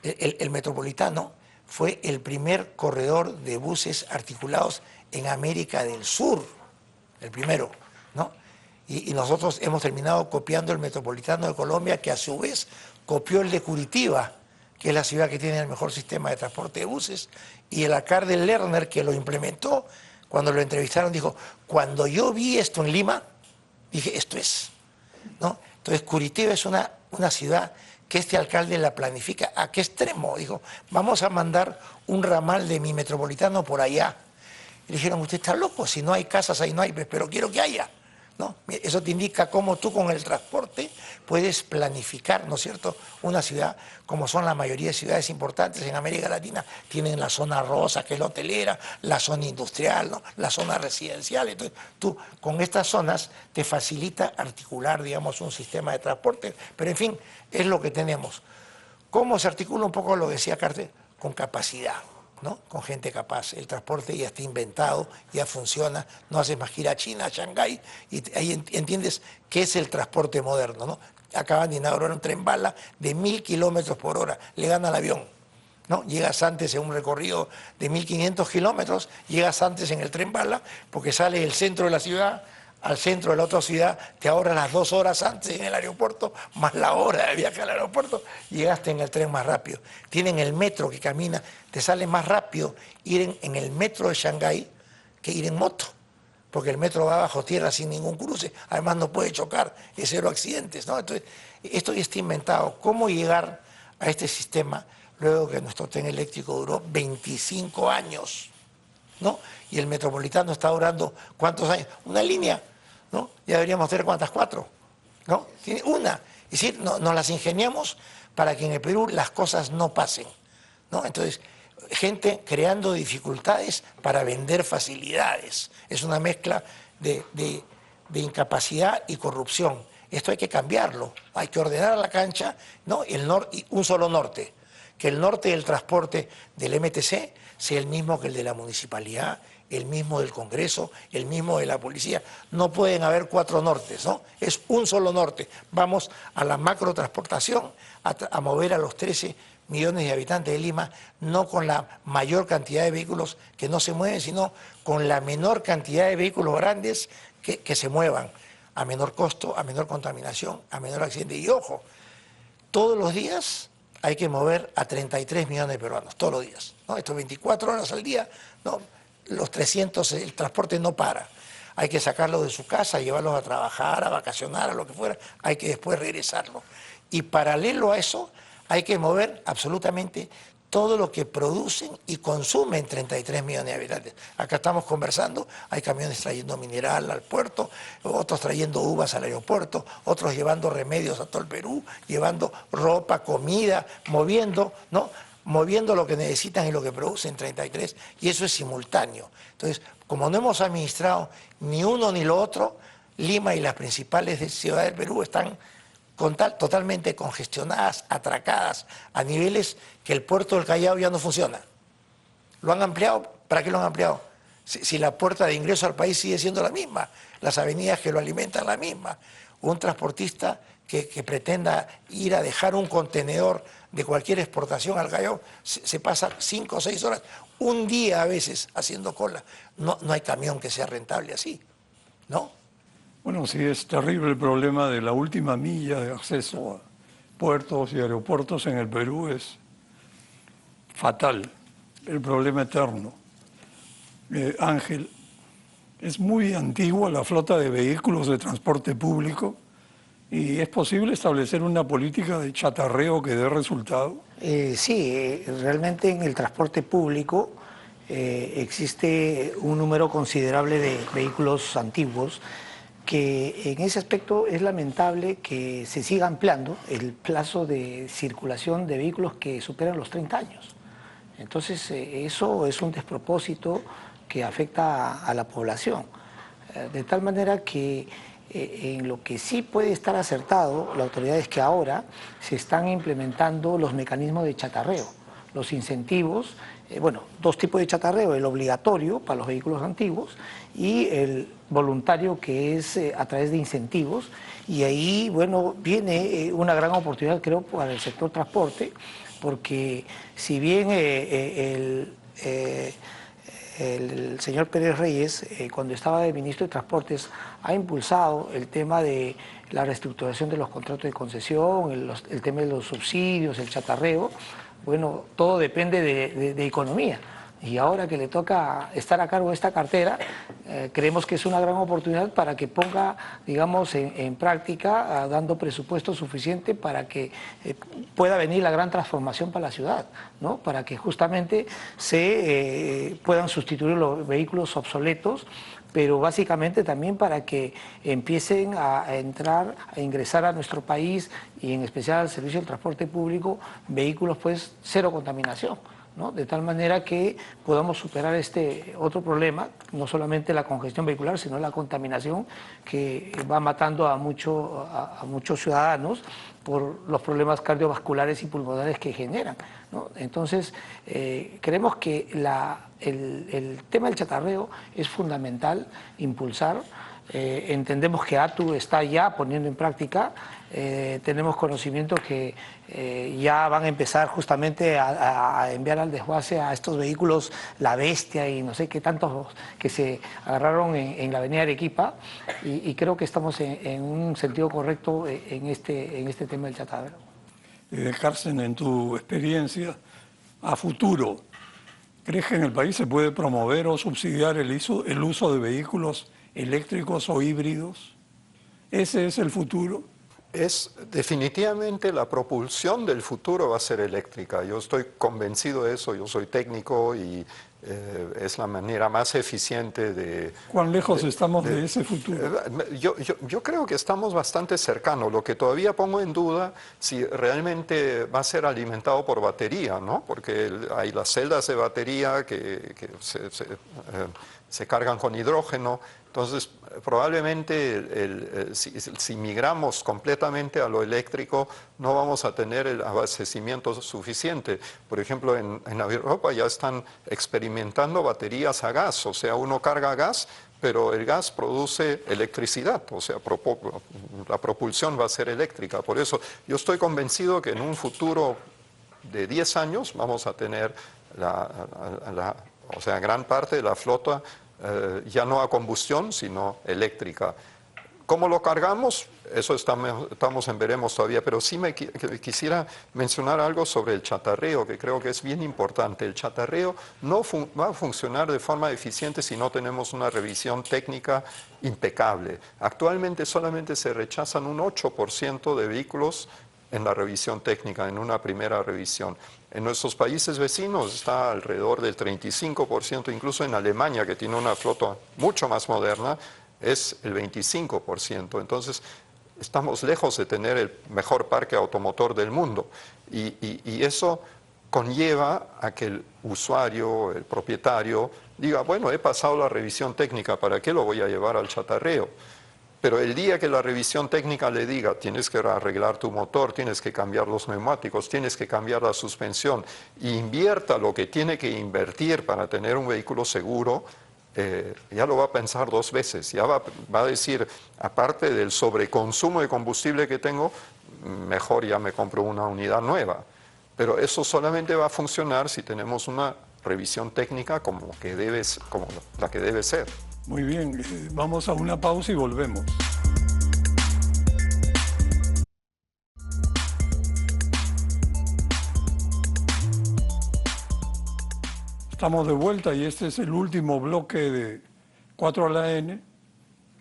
El Metropolitano fue el primer corredor de buses articulados en América del Sur, el primero, ¿no? Y nosotros hemos terminado copiando el Metropolitano de Colombia, que a su vez copió el de Curitiba, que es la ciudad que tiene el mejor sistema de transporte de buses, y el alcalde Lerner, que lo implementó, cuando lo entrevistaron, dijo, cuando yo vi esto en Lima, dije, esto es, ¿no? Entonces, Curitiba es una ciudad que este alcalde la planifica. ¿A qué extremo? Dijo, vamos a mandar un ramal de mi Metropolitano por allá. Y le dijeron, usted está loco, si no hay casas ahí no hay, pero quiero que haya, ¿no? Eso te indica cómo tú con el transporte puedes planificar, ¿no es cierto?, una ciudad, como son la mayoría de ciudades importantes en América Latina, tienen la zona rosa, que es la hotelera, la zona industrial, ¿no?, la zona residencial. Entonces, tú con estas zonas te facilita articular, digamos, un sistema de transporte, pero en fin, es lo que tenemos. ¿Cómo se articula un poco lo que decía Carter? Con capacidad, ¿no? Con gente capaz. El transporte ya está inventado, ya funciona, no haces más que ir a China, a Shanghái, y ahí entiendes qué es el transporte moderno, ¿no? Acaban de inaugurar un tren bala de 1000 kilómetros por hora, le gana al avión, ¿no? Llegas antes en un recorrido de 1500 kilómetros, llegas antes en el tren bala, porque sale del centro de la ciudad al centro de la otra ciudad, te ahorras las 2 horas antes en el aeropuerto, más la hora de viaje al aeropuerto, llegaste en el tren más rápido. Tienen el metro que camina, te sale más rápido ir en el metro de Shanghái que ir en moto, porque el metro va bajo tierra sin ningún cruce, además no puede chocar, es 0 accidentes, ¿no? Entonces, esto ya está inventado. ¿Cómo llegar a este sistema luego que nuestro tren eléctrico duró 25 años? ¿no? Y el metropolitano está durando, ¿cuántos años? Una línea, ¿no? Ya deberíamos tener, ¿cuántas? 4, ¿no? Tiene una. Es decir, nos las ingeniamos para que en el Perú las cosas no pasen, ¿no? Entonces, gente creando dificultades para vender facilidades. Es una mezcla de incapacidad y corrupción. Esto hay que cambiarlo, hay que ordenar la cancha, ¿no? Y un solo norte, que el norte del transporte del MTC sea el mismo que el de la municipalidad, el mismo del Congreso, el mismo de la policía. No pueden haber 4 nortes, ¿no? Es un solo norte. Vamos a la macrotransportación, a mover a los 13 millones de habitantes de Lima, no con la mayor cantidad de vehículos que no se mueven, sino con la menor cantidad de vehículos grandes que se muevan, a menor costo, a menor contaminación, a menor accidente. Y ojo, todos los días hay que mover a 33 millones de peruanos, todos los días, ¿no? Esto 24 horas al día, ¿no? Los 300, el transporte no para. Hay que sacarlos de su casa, llevarlos a trabajar, a vacacionar, a lo que fuera, hay que después regresarlos. Y paralelo a eso, hay que mover absolutamente todo lo que producen y consumen 33 millones de habitantes. Acá estamos conversando, hay camiones trayendo mineral al puerto, otros trayendo uvas al aeropuerto, otros llevando remedios a todo el Perú, llevando ropa, comida, moviendo, ¿no? Moviendo lo que necesitan y lo que producen 33, y eso es simultáneo. Entonces, como no hemos administrado ni uno ni lo otro, Lima y las principales ciudades del Perú están totalmente congestionadas, atracadas, a niveles que el puerto del Callao ya no funciona. ¿Lo han ampliado? ¿Para qué lo han ampliado? Si la puerta de ingreso al país sigue siendo la misma, las avenidas que lo alimentan la misma. Un transportista que pretenda ir a dejar un contenedor de cualquier exportación al Callao se pasa 5 o 6 horas, un día a veces haciendo cola. No hay camión que sea rentable así, ¿no? Bueno, sí, es terrible el problema de la última milla de acceso a puertos y aeropuertos en el Perú, es fatal, el problema eterno. Ángel, es muy antigua la flota de vehículos de transporte público y es posible establecer una política de chatarreo que dé resultado. Sí, realmente en el transporte público existe un número considerable de vehículos antiguos que en ese aspecto es lamentable que se siga ampliando el plazo de circulación de vehículos que superan los 30 años. Entonces, eso es un despropósito que afecta a la población. De tal manera que en lo que sí puede estar acertado la autoridad es que ahora se están implementando los mecanismos de chatarreo, los incentivos, bueno, 2 tipos de chatarreo, el obligatorio para los vehículos antiguos y el voluntario, que es a través de incentivos, y ahí, bueno, viene una gran oportunidad, creo, para el sector transporte, porque si bien el señor Pérez Reyes, cuando estaba de ministro de Transportes, ha impulsado el tema de la reestructuración de los contratos de concesión, el tema de los subsidios, el chatarreo. Bueno, todo depende de economía. Y ahora que le toca estar a cargo de esta cartera, creemos que es una gran oportunidad para que ponga, digamos, en práctica, dando presupuesto suficiente para que pueda venir la gran transformación para la ciudad, ¿no? Para que justamente se puedan sustituir los vehículos obsoletos, pero básicamente también para que empiecen a entrar, a ingresar a nuestro país y en especial al servicio del transporte público, vehículos pues cero contaminación, ¿no? De tal manera que podamos superar este otro problema, no solamente la congestión vehicular, sino la contaminación que va matando a muchos ciudadanos por los problemas cardiovasculares y pulmonares que generan, ¿no? Entonces, creemos que el tema del chatarreo es fundamental impulsar. Entendemos que ATU está ya poniendo en práctica, tenemos conocimiento que ya van a empezar justamente a enviar al desguace a estos vehículos La Bestia y no sé qué tantos que se agarraron en la avenida Arequipa, y creo que estamos en un sentido correcto en este tema del chatarrero. Carsten, en tu experiencia, a futuro, ¿crees que en el país se puede promover o subsidiar el uso de vehículos eléctricos o híbridos? ¿Ese es el futuro? Es definitivamente la propulsión del futuro va a ser eléctrica. Yo estoy convencido de eso, yo soy técnico y es la manera más eficiente de... ¿Cuán lejos estamos de ese futuro? Yo creo que estamos bastante cercanos. Lo que todavía pongo en duda si realmente va a ser alimentado por batería, ¿no? Porque hay las celdas de batería que se cargan con hidrógeno. Entonces, probablemente si migramos completamente a lo eléctrico, no vamos a tener el abastecimiento suficiente. Por ejemplo, en Europa ya están experimentando baterías a gas, o sea, uno carga gas, pero el gas produce electricidad, o sea, la propulsión va a ser eléctrica. Por eso yo estoy convencido que en un futuro de 10 años vamos a tener o sea, gran parte de la flota ya no a combustión, sino eléctrica. ¿Cómo lo cargamos? Eso estamos en veremos todavía, pero sí quisiera mencionar algo sobre el chatarreo, que creo que es bien importante. El chatarreo no va a funcionar de forma eficiente si no tenemos una revisión técnica impecable. Actualmente solamente se rechazan un 8% de vehículos en la revisión técnica, en una primera revisión. En nuestros países vecinos está alrededor del 35%, incluso en Alemania, que tiene una flota mucho más moderna, es el 25%. Entonces, estamos lejos de tener el mejor parque automotor del mundo. Y eso conlleva a que el usuario, el propietario, diga, bueno, he pasado la revisión técnica, ¿para qué lo voy a llevar al chatarreo? Pero el día que la revisión técnica le diga, tienes que arreglar tu motor, tienes que cambiar los neumáticos, tienes que cambiar la suspensión, e invierta lo que tiene que invertir para tener un vehículo seguro, ya lo va a pensar 2 veces. Ya va a decir, aparte del sobreconsumo de combustible que tengo, mejor ya me compro una unidad nueva. Pero eso solamente va a funcionar si tenemos una revisión técnica como la que debe ser. Muy bien, vamos a una pausa y volvemos. Estamos de vuelta y este es el último bloque de 4 a la N.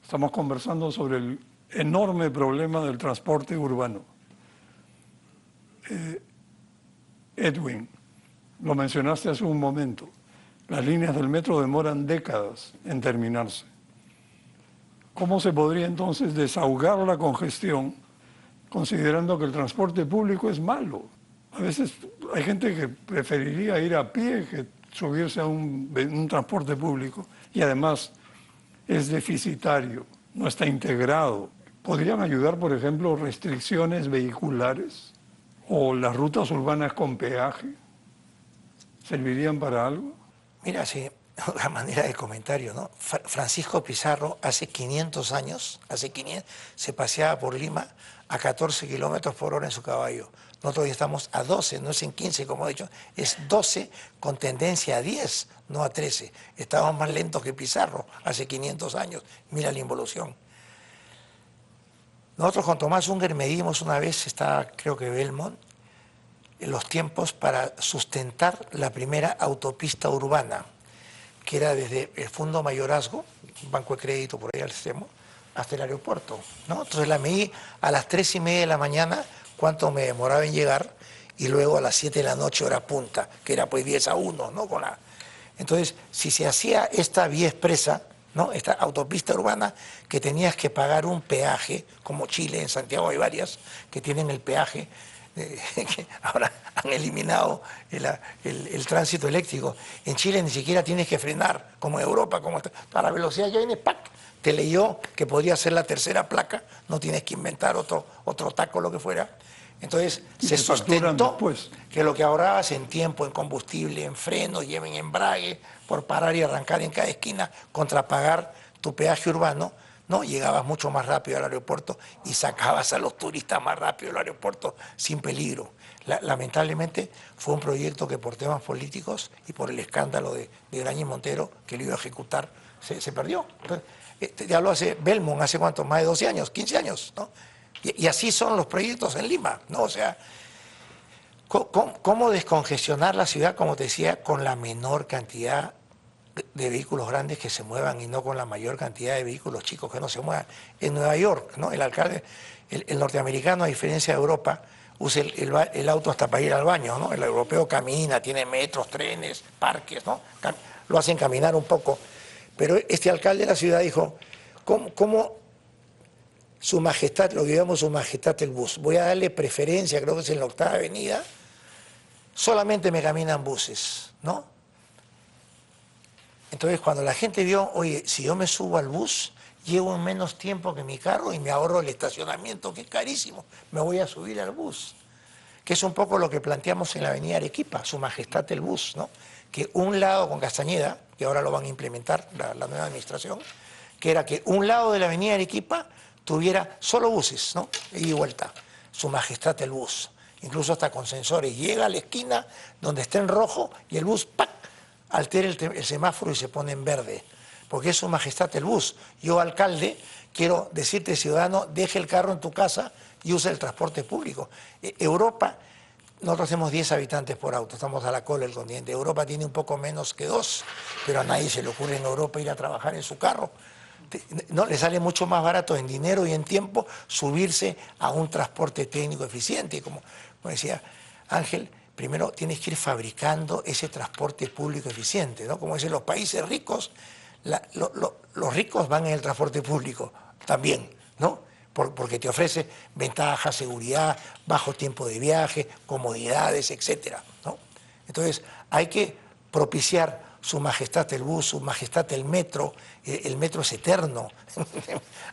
Estamos conversando sobre el enorme problema del transporte urbano. Edwin, lo mencionaste hace un momento. Las líneas del metro demoran décadas en terminarse. ¿Cómo se podría entonces desahogar la congestión considerando que el transporte público es malo? A veces hay gente que preferiría ir a pie que subirse a un transporte público y además es deficitario, no está integrado. ¿Podrían ayudar, por ejemplo, restricciones vehiculares o las rutas urbanas con peaje? ¿Servirían para algo? Mira, sí, la manera de comentario, ¿no? Francisco Pizarro hace 500 años, se paseaba por Lima a 14 kilómetros por hora en su caballo. Nosotros ya estamos a 12, no es en 15 como he dicho, es 12 con tendencia a 10, no a 13. Estábamos más lentos que Pizarro hace 500 años. Mira la involución. Nosotros con Tomás Unger medimos una vez, estaba creo que Belmont, los tiempos para sustentar la primera autopista urbana, que era desde el Fondo Mayorazgo, Banco de Crédito por ahí al extremo, hasta el aeropuerto, ¿no? Entonces la medí a las 3:30 de la mañana, cuánto me demoraba en llegar, y luego a las 7 de la noche hora punta, que era pues 10:1, ¿no? Entonces, si se hacía esta vía expresa, ¿no? Esta autopista urbana, que tenías que pagar un peaje, como Chile, en Santiago hay varias que tienen el peaje, que ahora han eliminado el tránsito eléctrico. En Chile ni siquiera tienes que frenar, como en Europa, a la velocidad ya viene, ¡pac! Te leyó que podría ser la tercera placa, no tienes que inventar otro taco, lo que fuera. Entonces se sustentó que lo que ahorrabas en tiempo, en combustible, en frenos y en embrague, por parar y arrancar en cada esquina, contra pagar tu peaje urbano, ¿no? Llegabas mucho más rápido al aeropuerto y sacabas a los turistas más rápido del aeropuerto sin peligro. Lamentablemente fue un proyecto que por temas políticos y por el escándalo de Graña y Montero, que lo iba a ejecutar, se perdió. Entonces, ya lo hace Belmont, hace cuánto, más de 12 años, 15 años, ¿no? Y así son los proyectos en Lima, ¿no? O sea, ¿cómo descongestionar la ciudad, como te decía, con la menor cantidad de vehículos grandes que se muevan y no con la mayor cantidad de vehículos chicos que no se muevan? En Nueva York, ¿no? El alcalde, el norteamericano, a diferencia de Europa, usa el auto hasta para ir al baño, ¿no? El europeo camina, tiene metros, trenes, parques, ¿no? lo hacen caminar un poco. Pero este alcalde de la ciudad dijo, ¿cómo Su Majestad, lo que llamamos Su Majestad el bus? Voy a darle preferencia, creo que es en la 8ª Avenida, solamente me caminan buses, ¿no? Entonces, cuando la gente vio, oye, si yo me subo al bus, llevo menos tiempo que mi carro y me ahorro el estacionamiento, que es carísimo, me voy a subir al bus. Que es un poco lo que planteamos en la avenida Arequipa, Su Majestad el bus, ¿no? Que un lado con Castañeda, que ahora lo van a implementar la nueva administración, que era que un lado de la avenida Arequipa tuviera solo buses, ¿no? Ida y vuelta, Su Majestad el bus, incluso hasta con sensores. Llega a la esquina donde está en rojo y el bus, ¡pac!, altera el semáforo y se pone en verde, porque es Su Majestad el bus. Yo, alcalde, quiero decirte, ciudadano, deje el carro en tu casa y usa el transporte público. Europa, nosotros tenemos 10 habitantes por auto, estamos a la cola del continente. Europa tiene un poco menos que 2, pero a nadie se le ocurre en Europa ir a trabajar en su carro. No, le sale mucho más barato en dinero y en tiempo subirse a un transporte técnico eficiente. Como decía Ángel, primero tienes que ir fabricando ese transporte público eficiente, ¿no? Como dicen los países ricos, los ricos van en el transporte público también, ¿no? Porque te ofrece ventajas, seguridad, bajo tiempo de viaje, comodidades, etcétera, ¿no? Entonces, hay que propiciar Su Majestad el bus, Su Majestad el metro es eterno.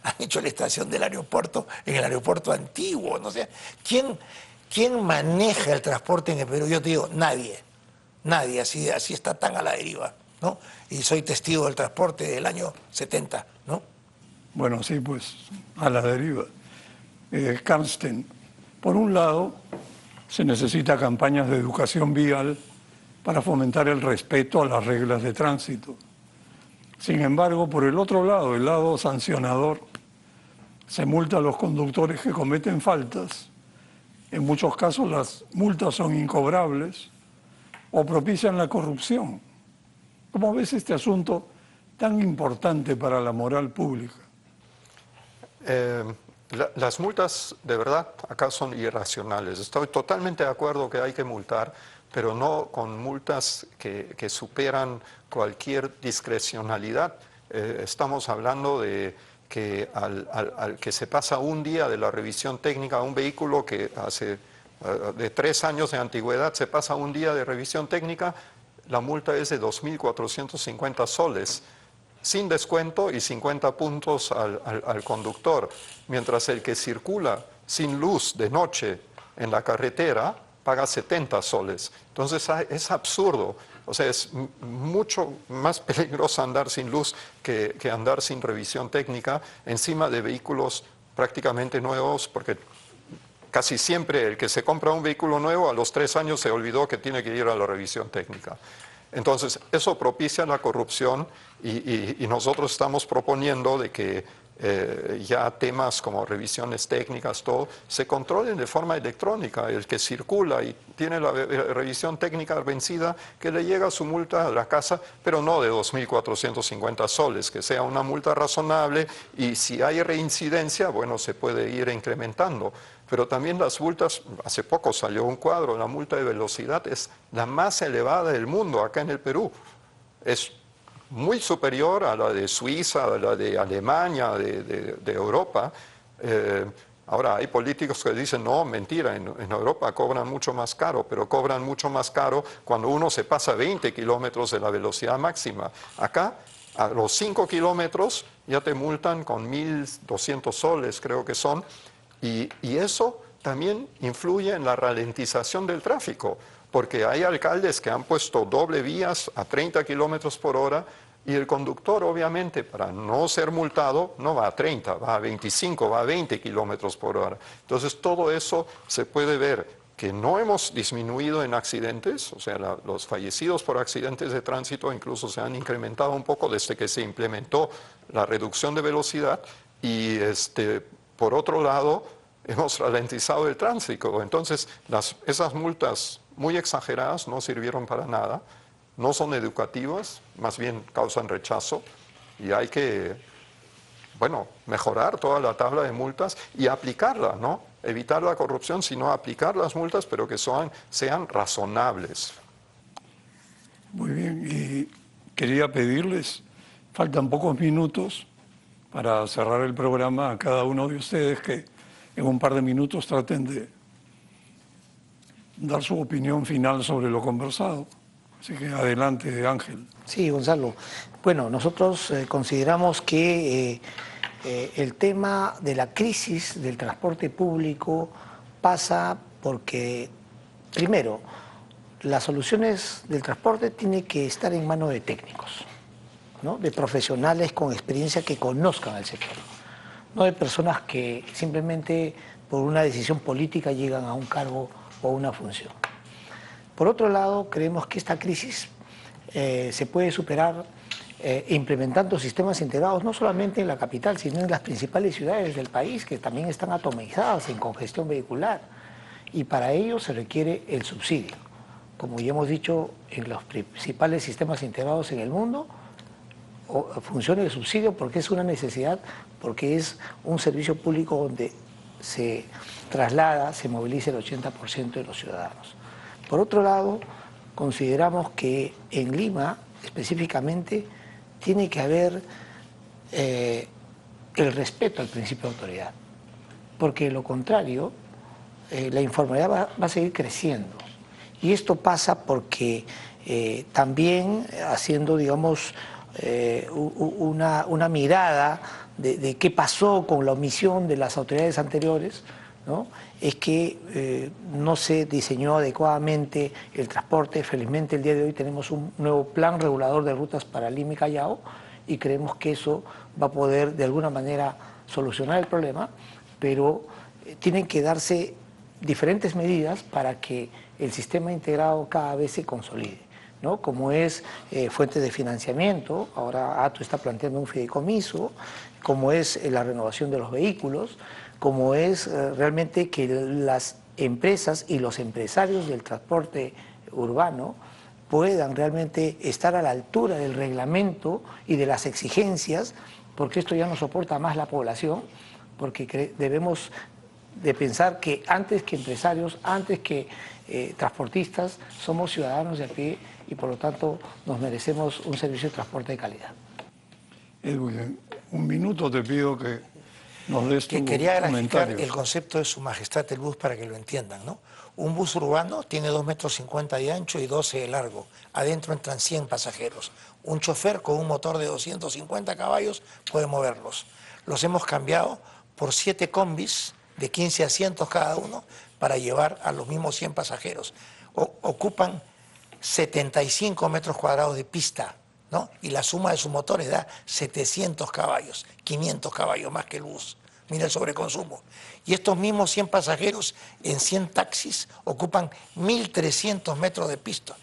Han hecho la estación del aeropuerto en el aeropuerto antiguo, no sé. ¿Quién maneja el transporte en el Perú? Yo te digo, nadie, así está tan a la deriva, ¿no? Y soy testigo del transporte del año 70, ¿no? Bueno, sí, pues a la deriva. Karsten, por un lado, se necesita campañas de educación vial para fomentar el respeto a las reglas de tránsito. Sin embargo, por el otro lado, el lado sancionador, se multa a los conductores que cometen faltas. En muchos casos las multas son incobrables o propician la corrupción. ¿Cómo ves este asunto tan importante para la moral pública? Las multas, de verdad, acá son irracionales. Estoy totalmente de acuerdo que hay que multar, pero no con multas que superan cualquier discrecionalidad. Estamos hablando de que al que se pasa un día de la revisión técnica a un vehículo que hace de 3 años de antigüedad se pasa un día de revisión técnica, la multa es de 2.450 soles, sin descuento y 50 puntos al conductor, mientras el que circula sin luz de noche en la carretera paga 70 soles. Entonces es absurdo. O sea, es mucho más peligroso andar sin luz que andar sin revisión técnica encima de vehículos prácticamente nuevos, porque casi siempre el que se compra un vehículo nuevo a los 3 años se olvidó que tiene que ir a la revisión técnica. Entonces, eso propicia la corrupción y nosotros estamos proponiendo de que ya temas como revisiones técnicas, todo, se controlen de forma electrónica. El que circula y tiene la revisión técnica vencida, que le llega su multa a la casa, pero no de 2.450 soles, que sea una multa razonable y si hay reincidencia, bueno, se puede ir incrementando. Pero también las multas, hace poco salió un cuadro, la multa de velocidad es la más elevada del mundo acá en el Perú. Es muy superior a la de Suiza, a la de Alemania, de Europa. Ahora, hay políticos que dicen, no, mentira, en Europa cobran mucho más caro, pero cobran mucho más caro cuando uno se pasa 20 kilómetros de la velocidad máxima. Acá, a los 5 kilómetros, ya te multan con 1.200 soles, creo que son, y eso también influye en la ralentización del tráfico, porque hay alcaldes que han puesto doble vías a 30 kilómetros por hora y el conductor, obviamente, para no ser multado, no va a 30, va a 25, va a 20 kilómetros por hora. Entonces, todo eso se puede ver que no hemos disminuido en accidentes, o sea, los fallecidos por accidentes de tránsito incluso se han incrementado un poco desde que se implementó la reducción de velocidad y, por otro lado, hemos ralentizado el tránsito. Entonces, esas multas muy exageradas no sirvieron para nada, no son educativas, más bien causan rechazo y hay que, bueno, mejorar toda la tabla de multas y aplicarla, ¿no? Evitar la corrupción, sino aplicar las multas, pero que sean razonables. Muy bien. ¿Y quería pedirles, faltan pocos minutos para cerrar el programa, a cada uno de ustedes que en un par de minutos traten de dar su opinión final sobre lo conversado. Así que adelante, Ángel. Sí, Gonzalo. Bueno, nosotros consideramos que el tema de la crisis del transporte público pasa porque, primero, las soluciones del transporte tienen que estar en manos de técnicos, ¿no? De profesionales con experiencia que conozcan el sector, no de personas que simplemente por una decisión política llegan a un cargo o una función. Por otro lado, creemos que esta crisis se puede superar implementando sistemas integrados no solamente en la capital, sino en las principales ciudades del país, que también están atomizadas en congestión vehicular. Y para ello se requiere el subsidio. Como ya hemos dicho, en los principales sistemas integrados en el mundo, funciona el subsidio porque es una necesidad, porque es un servicio público donde se traslada, se moviliza el 80% de los ciudadanos. Por otro lado, consideramos que en Lima, específicamente, tiene que haber el respeto al principio de autoridad, porque de lo contrario, la informalidad va a seguir creciendo. Y esto pasa porque también haciendo, digamos, una mirada de qué pasó con la omisión de las autoridades anteriores, ¿no? Es que no se diseñó adecuadamente el transporte. Felizmente el día de hoy tenemos un nuevo plan regulador de rutas para Lima y Callao y creemos que eso va a poder de alguna manera solucionar el problema, pero tienen que darse diferentes medidas para que el sistema integrado cada vez se consolide, ¿no? Como es fuentes de financiamiento, ahora ATO está planteando un fideicomiso, como es la renovación de los vehículos, como es realmente que las empresas y los empresarios del transporte urbano puedan realmente estar a la altura del reglamento y de las exigencias, porque esto ya no soporta más la población, porque debemos de pensar que antes que empresarios, antes que transportistas, somos ciudadanos de a pie y por lo tanto nos merecemos un servicio de transporte de calidad. Edwin, un minuto te pido que nos des tu Quería graficar comentario. el concepto de Su Majestad el bus para que lo entiendan, ¿no? Un bus urbano tiene 2,50 metros de ancho y 12 de largo. Adentro entran 100 pasajeros. Un chofer con un motor de 250 caballos puede moverlos. Los hemos cambiado por 7 combis de 15 asientos cada uno para llevar a los mismos 100 pasajeros. Ocupan 75 metros cuadrados de pista, ¿no? Y la suma de sus motores da 700 caballos, 500 caballos más que el bus. Mira el sobreconsumo. Y estos mismos 100 pasajeros en 100 taxis ocupan 1.300 metros de pista.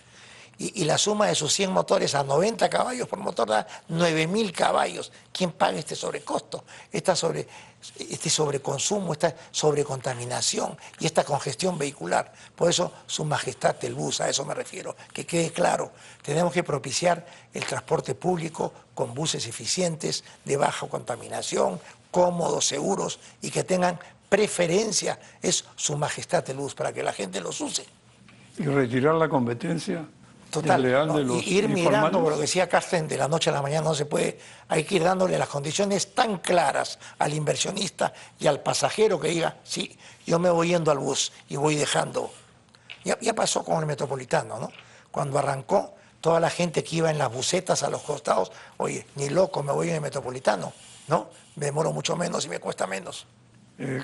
Y la suma de sus 100 motores a 90 caballos por motor da 9.000 caballos. ¿Quién paga este sobrecosto? Este sobreconsumo, esta sobrecontaminación y esta congestión vehicular. Por eso, Su Majestad el bus, a eso me refiero. Que quede claro, tenemos que propiciar el transporte público con buses eficientes, de baja contaminación, cómodos, seguros y que tengan preferencia. Es Su Majestad el bus, para que la gente los use. Y retirar la competencia Total, desleal ¿no? de los Ir mirando, informales. como lo decía Carsten, de la noche a la mañana no se puede, hay que ir dándole las condiciones tan claras al inversionista y al pasajero que diga, sí, yo me voy yendo al bus y voy dejando. Ya pasó con el Metropolitano, ¿no? Cuando arrancó, toda la gente que iba en las busetas a los costados, oye, ni loco, me voy en el Metropolitano, ¿no? Me demoro mucho menos y me cuesta menos.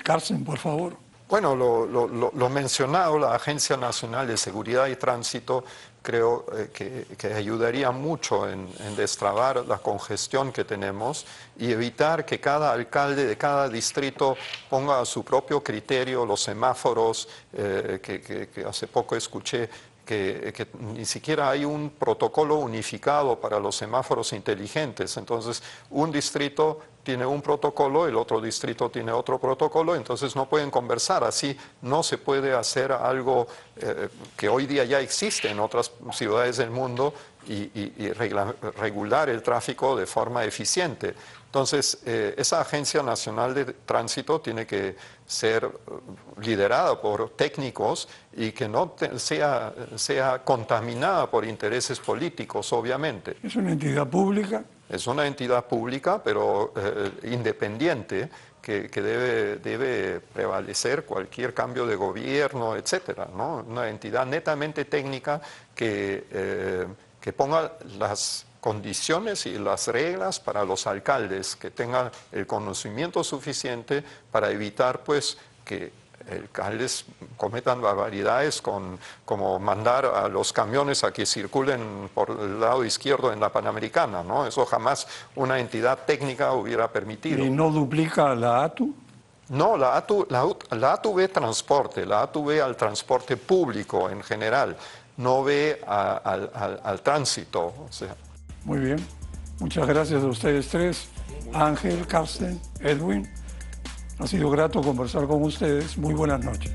Carsten, por favor. Bueno, lo mencionado, la Agencia Nacional de Seguridad y Tránsito, creo que ayudaría mucho en destrabar la congestión que tenemos y evitar que cada alcalde de cada distrito ponga a su propio criterio los semáforos, que hace poco escuché que ni siquiera hay un protocolo unificado para los semáforos inteligentes. Entonces, un distrito tiene un protocolo, el otro distrito tiene otro protocolo, entonces no pueden conversar. Así no se puede hacer algo que hoy día ya existe en otras ciudades del mundo regular el tráfico de forma eficiente. Entonces, esa Agencia Nacional de Tránsito tiene que ser liderada por técnicos y que no sea contaminada por intereses políticos, obviamente. ¿Es una entidad pública? Es una entidad pública, pero independiente, que debe prevalecer cualquier cambio de gobierno, etcétera, ¿no? Una entidad netamente técnica que ponga las condiciones y las reglas para los alcaldes, que tengan el conocimiento suficiente para evitar pues que alcaldes cometan barbaridades como mandar a los camiones a que circulen por el lado izquierdo en la Panamericana, ¿no? Eso jamás una entidad técnica hubiera permitido. ¿Y no duplica la ATU? No, la ATU ve transporte, la ATU ve al transporte público en general, no ve al tránsito. O sea. Muy bien. Muchas gracias a ustedes tres. Ángel, Carsten, Edwin. Ha sido grato conversar con ustedes. Muy buenas noches.